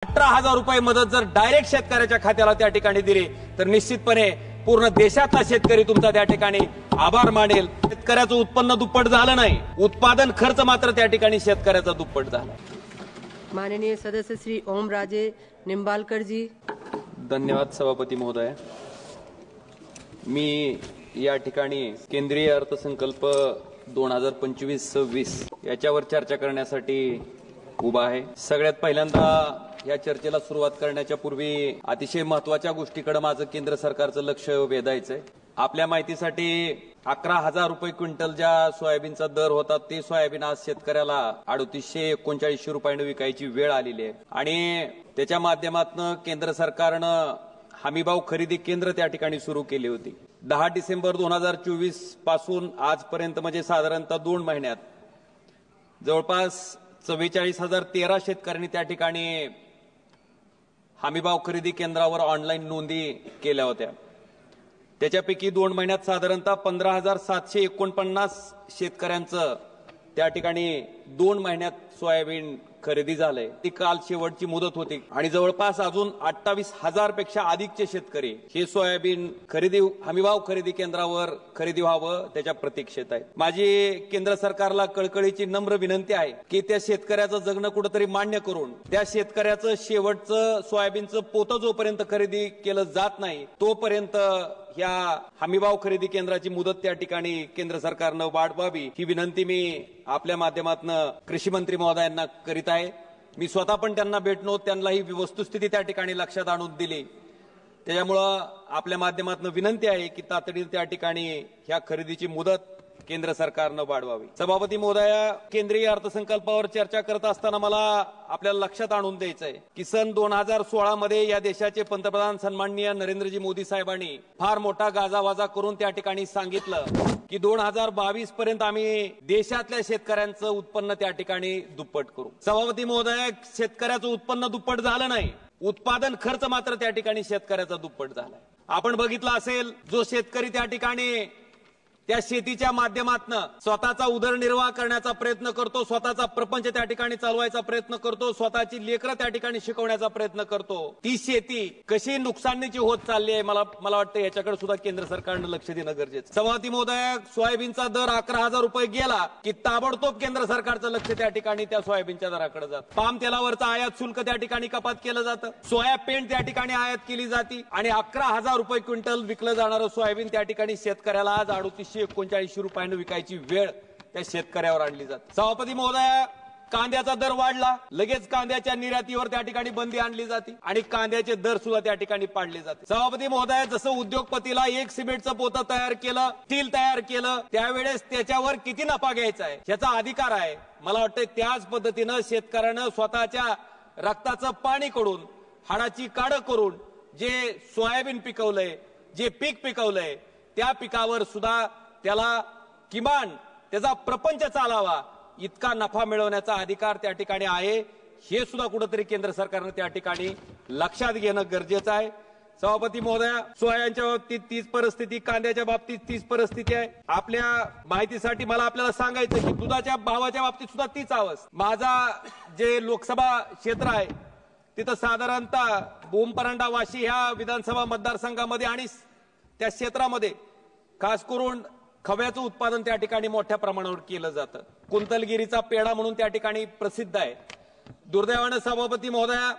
18,000 रुपये मदत जर डायरेक्ट शेतकऱ्याच्या खात्याला त्या ठिकाणी दिली तर निश्चितपणे पूर्ण देशातला शेतकरी तुमचा त्या ठिकाणी आभार मानेल। शेतकऱ्याचं उत्पन्न दुप्पट झालं नाही, उत्पादन खर्च मात्र त्या ठिकाणी शेतकऱ्याचा दुप्पट झाला। माननीय सदस्य श्री ओमराजे निंबाळकर जी। धन्यवाद सभापती महोदय। मी या ठिकाणी केंद्रीय अर्थसंकल्प 2025-26 याच्यावर चर्चा करण्यासाठी उभा आहे। सगळ्यात पहिल्यांदा या चर्चेला सुरुवात करण्याच्या पूर्वी अतिशय महत्त्वाच्या गोष्टीकडे माझं केंद्र सरकारचं लक्ष वेधायचंय। आपल्या माहितीसाठी 11,000 रुपये क्विंटल ज्या सोयाबीनचा दर होता ते सोयाबीन आज शेतकऱ्याला 3839 रुपयांना विकायची वेळ आलेली आहे आणि त्याच्या माध्यमातून केंद्र सरकारनं हमीभाव खरेदी केंद्र त्या ठिकाणी सुरू केली होती। 10 डिसेंबर 2024 पासून आजपर्यंत म्हणजे साधारणतः 2 महिन्यात जवळपास 44,013 शेतकऱ्यांनी त्या ठिकाणी हमीभाव खरेदी केंद्रावर ऑनलाईन नोंदी केल्या होत्या। त्याच्यापैकी 2 महिन्यात साधारणतः 15,749 शेतकऱ्यांचं त्या ठिकाणी 2 महिन्यात सोयाबीन खरेदी झालंय। ती काल शेवटची मुदत होती आणि जवळपास अजून 28,000 पेक्षा अधिकचे शेतकरी हे सोयाबीन हमीभाव खरेदी केंद्रावर खरेदी व्हावं त्याच्या प्रतीक्षेत आहेत। माझी केंद्र सरकारला कळकळीची नम्र विनंती आहे की त्या शेतकऱ्याचं जगणं कुठेतरी मान्य करून त्या शेतकऱ्याचं शेवटचं सोयाबीनचं पोतं जोपर्यंत खरेदी केलं जात नाही तोपर्यंत या हमीभाव खरेदी केंद्राची मुदत त्या ठिकाणी केंद्र सरकारनं वाढवावी ही विनंती मी आपल्या माध्यमातून कृषी मंत्री महोदयांना करीत आहे। मी स्वतः पण त्यांना भेटलो, त्यांना ही वस्तुस्थिती त्या ठिकाणी लक्षात आणून दिली। त्यामुळं आपल्या माध्यमातून विनंती आहे की तातडीने त्या ठिकाणी ह्या खरेदीची मुदत केंद्र सरकारनं वाढवावी। सभापती महोदया, केंद्रीय अर्थसंकल्पावर चर्चा करत असताना मला आपल्याला लक्षात आणून द्यायचंय की सन 2016 मध्ये या देशाचे पंतप्रधान सन्माननीय नरेंद्रजी मोदी साहेबांनी फार मोठा गाजावाजा करून त्या ठिकाणी सांगितलं की 2022 पर्यंत आम्ही देशातल्या शेतकऱ्यांचं उत्पन्न त्या ठिकाणी दुप्पट करू। सभापती महोदय, शेतकऱ्याचं उत्पन्न दुप्पट झालं नाही, उत्पादन खर्च मात्र त्या ठिकाणी शेतकऱ्याचा दुप्पट झालाय। आपण बघितलं असेल, जो शेतकरी त्या ठिकाणी त्या शेतीच्या माध्यमातून स्वतःचा उदरनिर्वाह करण्याचा प्रयत्न करतो, स्वतःचा प्रपंच त्या ठिकाणी चालवायचा प्रयत्न करतो, स्वतःची लेकरं त्या ठिकाणी शिकवण्याचा प्रयत्न करतो, ती शेती कशी नुकसानीची होत चालली आहे मला वाटतं याच्याकडे सुद्धा केंद्र सरकारनं लक्ष देणं गरजेचं। सभापती महोदय, सोयाबीनचा दर 11,000 रुपये गेला की ताबडतोब केंद्र सरकारचं लक्ष त्या ठिकाणी त्या सोयाबीनच्या दराकडे जातं। पाम तेलावरचं आयात शुल्क त्या ठिकाणी कपात केलं जातं, सोया पेंट त्या ठिकाणी आयात केली जाते आणि 11,000 रुपये क्विंटल विकलं जाणारं सोयाबीन त्या ठिकाणी शेतकऱ्याला आज 3839 रुपयांना विकायची वेळ त्या शेतकऱ्यावर आणली जाते। सभापती महोदया, कांद्याचा दर वाढला, लगेच कांद्याच्या निर्यातीवर त्या ठिकाणी बंदी आणली जाते आणि कांद्याचे दर सुद्धा त्या ठिकाणी पाडले जाते। सभापती महोदया, जसं उद्योगपतीला एक सिमेंटचं पोतं तयार केलं, स्टील तयार केलं, त्यावेळेस त्याच्यावर किती नफा घ्यायचा आहे याचा अधिकार आहे। मला वाटतं त्याच पद्धतीनं शेतकऱ्यानं स्वतःच्या रक्ताचं पाणी करून हाडाची काढ करून जे सोयाबीन पिकवलंय, जे पीक पिकवलंय त्या पिकावर सुद्धा त्याला किमान त्याचा प्रपंच चालावा इतका नफा मिळवण्याचा अधिकार त्या ठिकाणी आहे। हे सुद्धा कुठेतरी केंद्र सरकारने त्या ठिकाणी लक्षात घेणं गरजेचं आहे। सभापती महोदया, सोयाच्या बाबतीत तीच परिस्थिती, कांद्याच्या बाबतीत तीच परिस्थिती आहे। आपल्या माहितीसाठी मला आपल्याला सांगायचं की दुधाच्या भावाच्या बाबतीत सुद्धा तीच अवस्था। माझा जे लोकसभा क्षेत्र आहे तिथं साधारणतः बोमपरांडा वाशी ह्या विधानसभा मतदारसंघामध्ये आणि त्या क्षेत्रामध्ये खास करून खव्याचं उत्पादन त्या ठिकाणी मोठ्या प्रमाणावर केलं जातं। कुंतलगिरीचा पेढा म्हणून त्या ठिकाणी प्रसिद्ध आहे। दुर्दैवानं सभापती महोदया,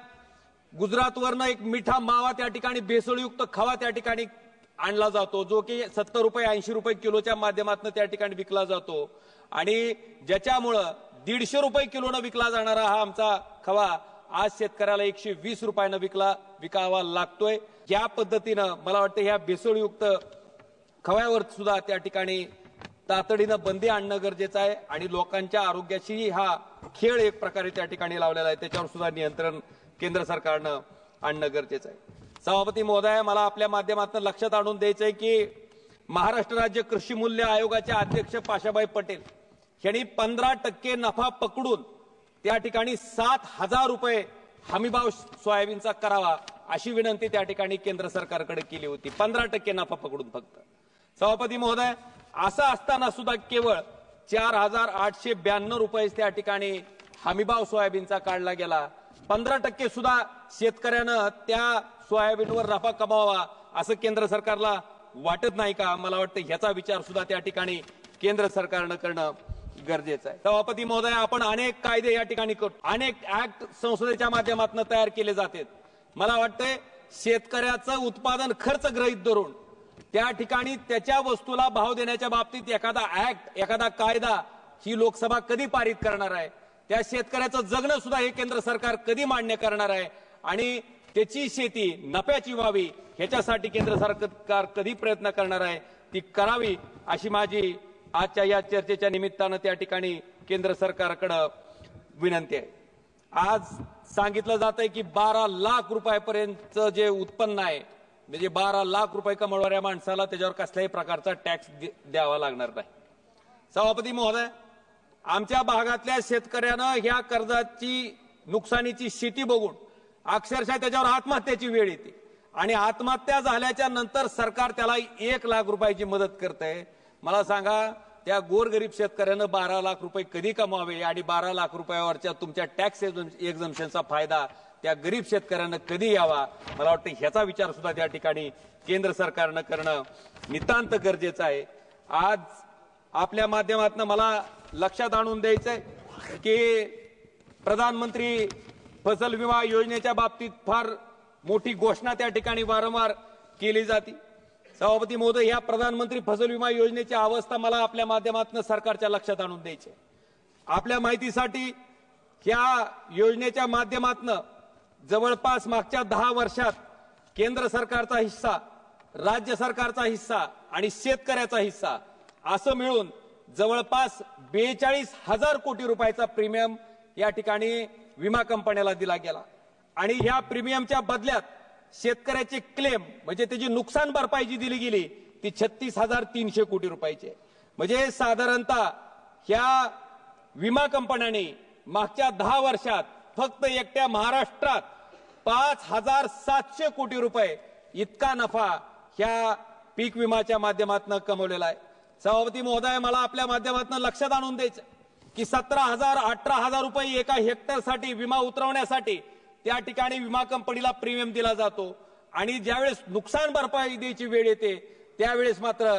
गुजरातवरनं एक मिठा मावा त्या ठिकाणी भेसळयुक्त खवा त्या ठिकाणी आणला जातो, जो की 70 रुपये 80 रुपये किलोच्या माध्यमातून त्या ठिकाणी विकला जातो आणि ज्याच्यामुळं 150 रुपये किलोनं विकला जाणारा हा आमचा खवा आज शेतकऱ्याला 120 रुपयानं विकावा लागतोय। या पद्धतीनं मला वाटतं ह्या भेसळयुक्त खव्यावर सुद्धा त्या ठिकाणी तातडीनं बंदी आणणं गरजेचं आहे आणि लोकांच्या आरोग्याशी हा खेळ एक प्रकारे त्या ठिकाणी लावलेला आहे, त्याच्यावर सुद्धा नियंत्रण केंद्र सरकारनं आणणं गरजेचं आहे। सभापती महोदय, मला आपल्या माध्यमातून लक्षात आणून द्यायचंय की महाराष्ट्र राज्य कृषी मूल्य आयोगाचे अध्यक्ष पाशाबाई पटेल यांनी 15% नफा पकडून त्या ठिकाणी 7,000 रुपये हमीभाव सोयाबीनचा करावा अशी विनंती त्या ठिकाणी केंद्र सरकारकडे केली होती। 15% नफा पकडून फक्त। सभापती महोदय, असं असताना सुद्धा केवळ 4,892 रुपये त्या ठिकाणी हमीभाव सोयाबीनचा काढला गेला। 15% सुद्धा शेतकऱ्यानं त्या सोयाबीनवर नफा कमावा असं केंद्र सरकारला वाटत नाही का? मला वाटतं ह्याचा विचार सुद्धा त्या ठिकाणी केंद्र सरकारनं करणं गरजेचं आहे. सभापती महोदय, आपण अनेक कायदे या ठिकाणी करतो, अनेक ऍक्ट संसदेच्या माध्यमातून तयार केले जातात. मला वाटतंय शेतकऱ्याचं उत्पादन खर्च गृहीत धरून त्या ठिकाणी त्याच्या वस्तूला भाव देण्याच्या बाबतीत एखादा ऍक्ट, एखादा कायदा ही लोकसभा कधी पारित करणार आहे? त्या शेतकऱ्याचं जगणं सुद्धा हे केंद्र सरकार कधी मान्य करणार आहे? आणि त्याची शेती नफ्याची व्हावी ह्याच्यासाठी केंद्र सरकार कधी प्रयत्न करणार आहे? ती करावी अशी माझी आजच्या या चर्चेच्या निमित्तानं त्या ठिकाणी केंद्र सरकारकडे विनंती आहे. आज सांगितलं जातंय की 12 लाख रुपयापर्यंतचं जे उत्पन्न आहे, म्हणजे 12 लाख रुपये कमवणाऱ्या माणसाला त्याच्यावर कसल्याही प्रकारचा टॅक्स द्यावा लागणार नाही. सभापती महोदय, आमच्या भागातल्या शेतकऱ्यानं ह्या कर्जाची नुकसानीची स्थिती बघून अक्षरशः त्याच्यावर आत्महत्येची वेळ येते आणि आत्महत्या झाल्याच्या नंतर सरकार त्याला 1 लाख रुपयाची मदत करतंय. मला सांगा, त्या गोरगरीब शेतकऱ्यानं 12 लाख रुपये कधी कमावे आणि 12 लाख रुपयावरच्या तुमच्या टॅक्स एक्झम्पशनचा फायदा त्या गरीब शेतकऱ्यांना कधी यावा? मला वाटतं ह्याचा विचार सुद्धा त्या ठिकाणी केंद्र सरकारनं करणं नितांत गरजेचं आहे. आज आपल्या माध्यमातून मला लक्षात आणून द्यायचंय की प्रधानमंत्री फसल विमा योजनेच्या बाबतीत फार मोठी घोषणा त्या ठिकाणी वारंवार केली जाते. सभापती महोदय, या प्रधानमंत्री फसल विमा योजनेची अवस्था मला आपल्या माध्यमातून सरकारच्या लक्षात आणून द्यायची. आपल्या माहितीसाठी या योजनेच्या माध्यमातून जवळपास मागच्या 10 वर्षात केंद्र सरकारचा हिस्सा, राज्य सरकारचा हिस्सा आणि शेतकऱ्याचा हिस्सा असं मिळून जवळपास 42,000 कोटी रुपयाचा प्रीमियम या ठिकाणी विमा कंपन्याला दिला गेला आणि ह्या प्रीमियमच्या बदल्यात शेतकऱ्याचे क्लेम म्हणजे त्याची नुकसान भरपाई जी दिली गेली ती 36,300 कोटी रुपयाची आहे. म्हणजे साधारणतः ह्या विमा कंपन्यांनी मागच्या 10 वर्षात फक्त एकट्या महाराष्ट्रात 5,700 कोटी रुपये इतका नफा ह्या पीक विमाच्या माध्यमातून कमवलेला आहे. सभापती महोदय, मला आपल्या माध्यमातून लक्षात आणून द्यायचं की 17,000 18,000 रुपये एका हेक्टरसाठी विमा उतरवण्यासाठी त्या ठिकाणी विमा कंपनीला प्रीमियम दिला जातो आणि ज्यावेळेस नुकसान भरपाई द्यायची वेळ येते त्यावेळेस मात्र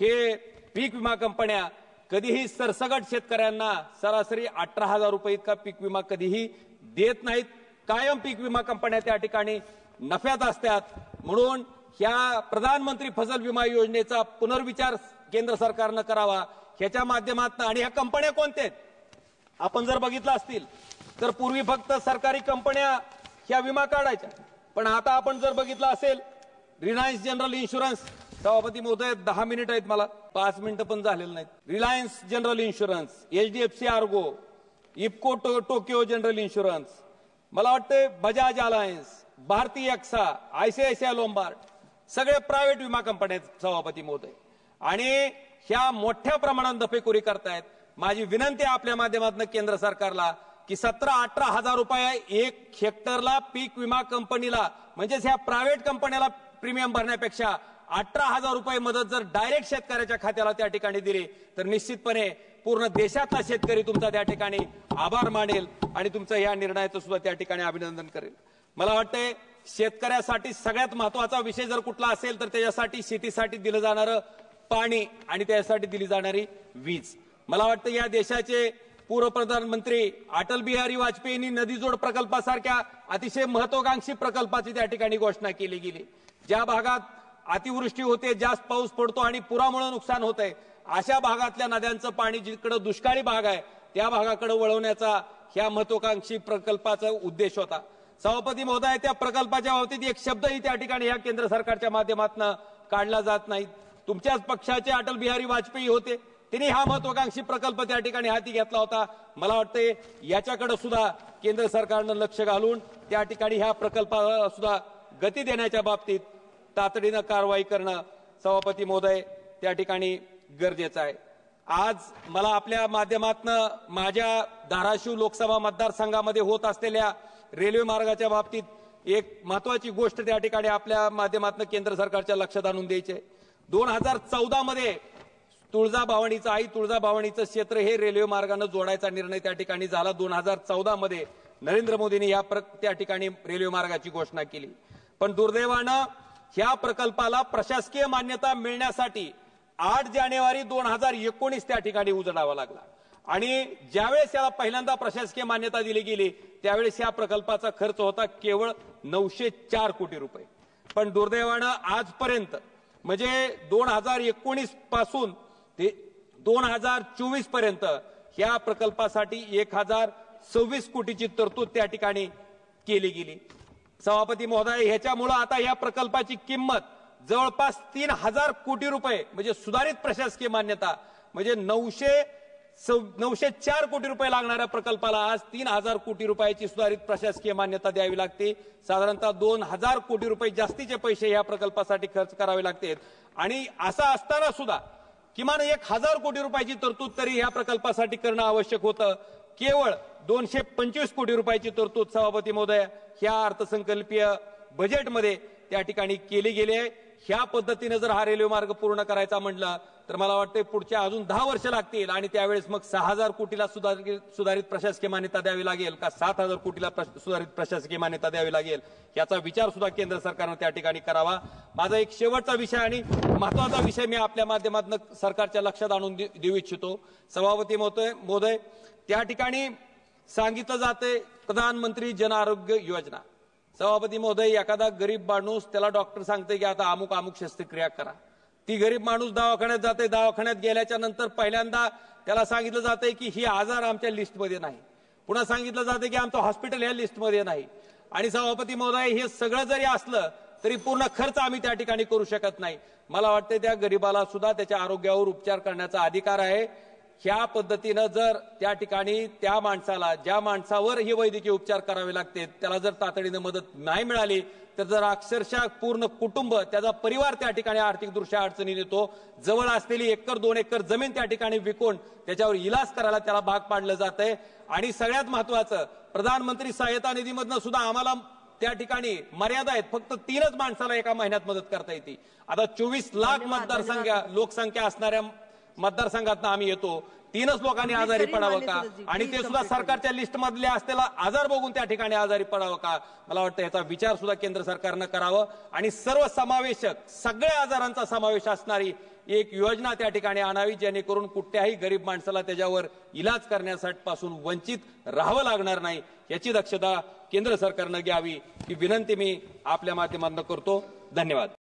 हे पीक विमा कंपन्या कधीही सरसगट शेतकऱ्यांना सरासरी 18,000 रुपये इतका पीक विमा कधीही देत नाहीत. कायम पीक विमा कंपन्या त्या ठिकाणी नफ्यात असतात. म्हणून ह्या प्रधानमंत्री फसल विमा योजनेचा पुनर्विचार केंद्र सरकारनं करावा ह्याच्या माध्यमातून. आणि ह्या कंपन्या कोणत्या आहेत आपण जर बघितलं असतील तर पूर्वी फक्त सरकारी कंपन्या ह्या विमा काढायच्या, पण आता आपण जर बघितलं असेल रिलायन्स जनरल इन्शुरन्स, सभापती महोदय 10 मिनिट आहेत, मला 5 मिनिटं पण झालेलं नाहीत. Reliance general insurance, HDFC Ergo, IFFCO Tokyo general insurance, मला वाटतं बजाज अलायन्स, भारती एक्सा, ICICI लोंबार्ड, सगळे प्रायव्हेट विमा कंपन्या आहेत सभापती महोदय आणि ह्या मोठ्या प्रमाणात दफेखोरी करतायत. माझी विनंती आहे आपल्या माध्यमातून केंद्र सरकारला की 17-18 हजार रुपये एक हेक्टरला पीक विमा कंपनीला म्हणजेच ह्या प्रायव्हेट कंपन्याला प्रीमियम भरण्यापेक्षा 18,000 रुपये मदत जर डायरेक्ट शेतकऱ्याच्या खात्याला त्या ठिकाणी दिली तर निश्चितपणे पूर्ण देशातला शेतकरी तुमचा त्या ठिकाणी आभार मानेल आणि तुमचं या निर्णयाचं सुद्धा त्या ठिकाणी अभिनंदन करेल. मला वाटतंय शेतकऱ्यासाठी सगळ्यात महत्वाचा विषय जर कुठला असेल तर त्याच्यासाठी शेतीसाठी दिलं जाणारं पाणी आणि त्यासाठी दिली जाणारी वीज. मला वाटतं या देशाचे पूर्व प्रधानमंत्री अटल बिहारी वाजपेयींनी नदीजोड प्रकल्पासारख्या अतिशय महत्वाकांक्षी प्रकल्पाची त्या ठिकाणी घोषणा केली गेली. ज्या भागात अतिवृष्टी होते, जास्त पाऊस पडतो आणि पुरामुळे नुकसान होतंय, अशा भागातल्या नद्यांचं पाणी जिकडे दुष्काळी भाग आहे त्या भागाकडे वळवण्याचा ह्या महत्वाकांक्षी प्रकल्पाचा उद्देश होता. सभापती महोदय, त्या प्रकल्पाच्या बाबतीत एक शब्दही त्या ठिकाणी ह्या केंद्र सरकारच्या माध्यमातून काढला जात नाही. तुमच्याच पक्षाचे अटल बिहारी वाजपेयी होते, त्यांनी हा महत्वाकांक्षी प्रकल्प त्या ठिकाणी हाती घेतला होता. मला वाटतंय याच्याकडे सुद्धा केंद्र सरकारनं लक्ष घालून त्या ठिकाणी ह्या प्रकल्पाला सुद्धा गती देण्याच्या बाबतीत तातडीनं कारवाई करणं सभापती महोदय त्या ठिकाणी गरजेचं आहे. आज मला आपल्या माध्यमातून माझ्या धाराशिव लोकसभा मतदारसंघामध्ये होत असलेल्या रेल्वे मार्गाच्या बाबतीत एक महत्वाची गोष्ट त्या ठिकाणी आपल्या माध्यमातून केंद्र सरकारच्या लक्षात आणून द्यायची आहे. 2014 मध्ये तुळजाभवानीचं आई तुळजाभवानीचं क्षेत्र हे रेल्वे मार्गाने जोडायचा निर्णय त्या ठिकाणी झाला. 2014 मध्ये नरेंद्र मोदींनी त्या ठिकाणी रेल्वे मार्गाची घोषणा केली. पण दुर्दैवानं ह्या प्रकल्पाला प्रशासकीय मान्यता मिळण्यासाठी 8 जानेवारी 2019 त्या ठिकाणी उजडावा लागला आणि ज्यावेळेस याला पहिल्यांदा प्रशासकीय मान्यता दिली गेली त्यावेळेस या प्रकल्पाचा खर्च होता केवळ 904 कोटी रुपये. पण दुर्दैवानं आजपर्यंत म्हणजे 2019 पासून ते 2024 पर्यंत या प्रकल्पासाठी 1026 कोटीची तरतूद त्या ठिकाणी केली गेली. सभापती महोदय, ह्याच्यामुळे आता या प्रकल्पाची किंमत जवळपास 3000 कोटी रुपये म्हणजे सुधारित प्रशासकीय मान्यता म्हणजे 904 कोटी रुपये लागणाऱ्या प्रकल्पाला आज 3000 कोटी रुपयाची सुधारित प्रशासकीय मान्यता द्यावी लागते. साधारणतः 2000 कोटी रुपये जास्तीचे पैसे या प्रकल्पासाठी खर्च करावे लागतात आणि असं असताना सुद्धा किमान 1000 कोटी रुपयाची तरतूद तरी या प्रकल्पासाठी करणं आवश्यक होतं. केवळ 225 कोटी रुपयाची तरतूद सभापती महोदय ह्या अर्थसंकल्पीय बजेटमध्ये त्या ठिकाणी केली गेली आहे. ह्या पद्धतीने जर हा रेल्वे मार्ग पूर्ण करायचा म्हटलं तर मला वाटतं पुढच्या अजून 10 वर्ष लागतील आणि त्यावेळेस मग 6000 कोटीला सुधारित प्रशासकीय मान्यता द्यावी लागेल का 7000 कोटीला सुधारित प्रशासकीय मान्यता द्यावी लागेल याचा विचार सुद्धा केंद्र सरकारनं त्या ठिकाणी करावा. माझा एक शेवटचा विषय आणि महत्वाचा विषय मी आपल्या माध्यमातून सरकारच्या लक्षात आणून देऊ इच्छितो. सभापती महोदय, त्या ठिकाणी सांगितलं जाते प्रधानमंत्री जन आरोग्य योजना. सभापती महोदय, एखादा गरीब माणूस त्याला डॉक्टर सांगते की आता अमुक अमुक शस्त्रक्रिया करा. ती गरीब माणूस दवाखान्यात जाते. दवाखान्यात गेल्याच्या नंतर पहिल्यांदा त्याला सांगितलं जाते की ही आजार आमच्या लिस्टमध्ये नाही. पुन्हा सांगितलं जाते की आमचं हॉस्पिटल ह्या लिस्टमध्ये नाही. आणि सभापती महोदय, हे सगळं जरी असलं तरी पूर्ण खर्च आम्ही त्या ठिकाणी करू शकत नाही. मला वाटतं त्या गरीबाला सुद्धा त्याच्या आरोग्यावर उपचार करण्याचा अधिकार आहे. ह्या पद्धतीनं जर त्या ठिकाणी त्या माणसाला ज्या माणसावर हे वैद्यकीय उपचार करावे लागते त्याला जर तातडीनं मदत नाही मिळाली तर जर अक्षरशः पूर्ण कुटुंब त्याचा परिवार त्या ठिकाणी आर्थिकदृष्ट्या अडचणीत येतो. जवळ असलेली 1 एकर 2 एकर जमीन त्या ठिकाणी विकून त्याच्यावर इलाज करायला त्याला भाग पाडलं जातंय. आणि सगळ्यात महत्वाचं, प्रधानमंत्री सहायता निधीमधनं सुद्धा आम्हाला त्या ठिकाणी मर्यादा आहेत. फक्त 3च माणसाला एका महिन्यात मदत करता येते. आता 24 लाख लोकसंख्या असणाऱ्या मतदारसंघातनं आम्ही येतो. 3च लोकांनी आजारी पडावं का आणि ते सुद्धा सरकारच्या लिस्ट मधले असलेला आजार बघून त्या ठिकाणी आजारी पडावं का? मला वाटतं याचा विचार सुद्धा केंद्र सरकारनं करावं आणि सर्व समावेशक सगळ्या आजारांचा समावेश असणारी एक योजना त्या ठिकाणी आणावी जेणेकरून कुठल्याही गरीब माणसाला त्याच्यावर इलाज करण्यासाठी पासून वंचित राहावं लागणार नाही. याची दक्षता केंद्र सरकारनं घ्यावी ही विनंती मी आपल्या माध्यमातून करतो. धन्यवाद.